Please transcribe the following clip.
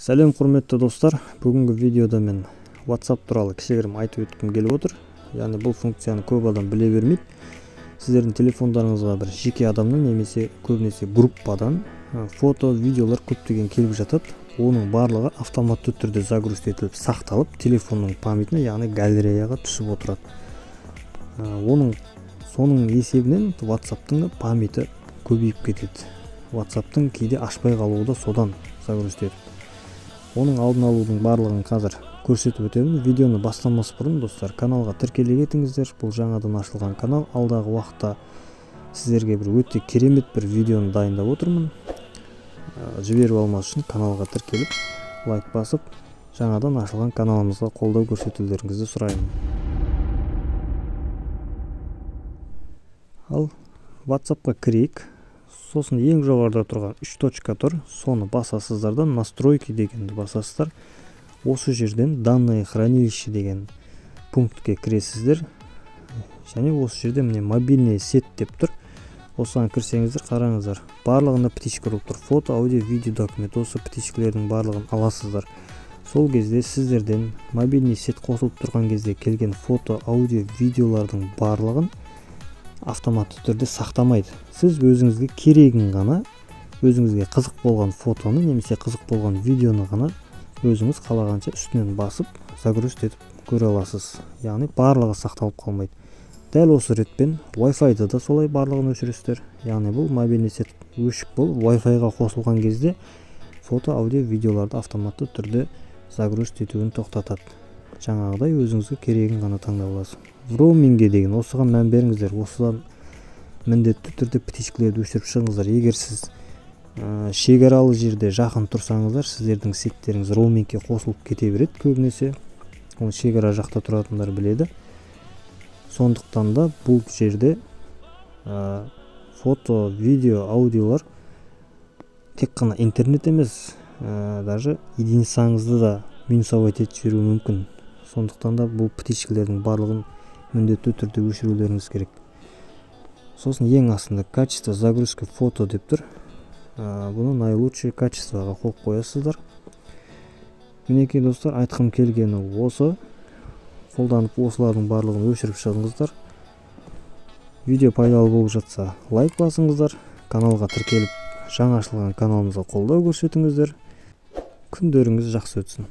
Сәлем құрметті достар, бүгінгі видеода мен WhatsApp туралы кішігірім айтып өткім келіп отыр. Яғни бұл функцияны көп адам біле бермейді. Сіздердің телефондарыңызға бір жеке адамнан немесе көбінесе группадан фото, видеолар көптеген келіп жатады. Оның барлығы автоматты түрде загруз етіліп, сақталып, телефонның памятіне, яғни галереяға түсіп отырады. Соның есебінен WhatsApp-тың памяті көбейіп кетеді. WhatsApp-тың кейде ашпай қалуы да содан загруз етеді. Оның алдын алудың барлығын қазір көрсетіп өтемін. Видеоны бастамас бұрын достар, каналға тіркеле кетіңіздер. Бұл жаңадан ашылған канал. Алдағы уақытта сіздерге бір өте керемет бір видеоны дайындап отырмын. Жіберіп алмас үшін каналға тіркеліп, лайк басып, жаңадан ашылған каналымызға қолдау көрсетулеріңізді сұраймын. Ал WhatsApp-қа кірейік. Сосын ең жоғарыда тұрған 3 точка тұр, соны басасыздардан настройки дегенді басасыздар. Осы жерден данные хранилище деген пунктке кіресіздер. Және осы жерде міне мобильный сет деп тұр. Осыған кірсеңіздер, қараңыздар. Барлығында птичка ұрып тұр. Фото, аудио, видео, документ. Осы птичкілердің барлығын аласыздар. Сол кезде сіздерден мобильный сет қосылып тұрған кезде келген фото, аудио, видеолардың барлығын автоматты түрде сақтамайды. Сіз өзіңізге керегін ғана, өзіңізге қызық болған фотоны немесе қызық болған видеоны ғана өзіңіз қалағанша үстінен басып, загруз етіп көре аласыз. Яғни барлығы сақталып қалмайды. Дәл осы ретпен Wi-Fi-да да солай барлығын өшіресіздер. Яғни бұл мобильный сет өшік бұл Wi-Fi-ға қосылған кезде фото, аудио, видеоларды автоматты түрде загруз етуін тоқтатады. Жаңағыдай өзіңізге керегін ғана таңдап аласыз. Роуминге деген осыған мән беріңіздер. Осыдан міндетті түрде птичкілерді өшіріп шығыңыздар. Егер сіз шекаралы жерде жақын тұрсаңыздар, сіздердің сеттеріңіз роумингке қосылып кете береді көбінесе. Оны шекара жақта тұратындар біледі. Сондықтан да бұл жерде фото, видео, аудиолар тек қана интернет емес, даже единицаңызды да минусовать етіп жіберуі мүмкін. Сондықтан да бұл птичкілердің барлығын міндетті түрде өшірулеріңіз керек. Сосын ең астында качество загрузки фото деп тұр. Бұны наилучшее качествоға қойып қоясыздар. Мінекей достар, айтқым келгені осы. Қолданып осылардың барлығын өшіріп шығыңыздар. Видео пайдалы болып жатса, лайк басыңыздар. Каналға тіркеліп, жаңа ашылған каналымызға қолдау көрсетіңіздер. Күндеріңіз жақсы өтсін.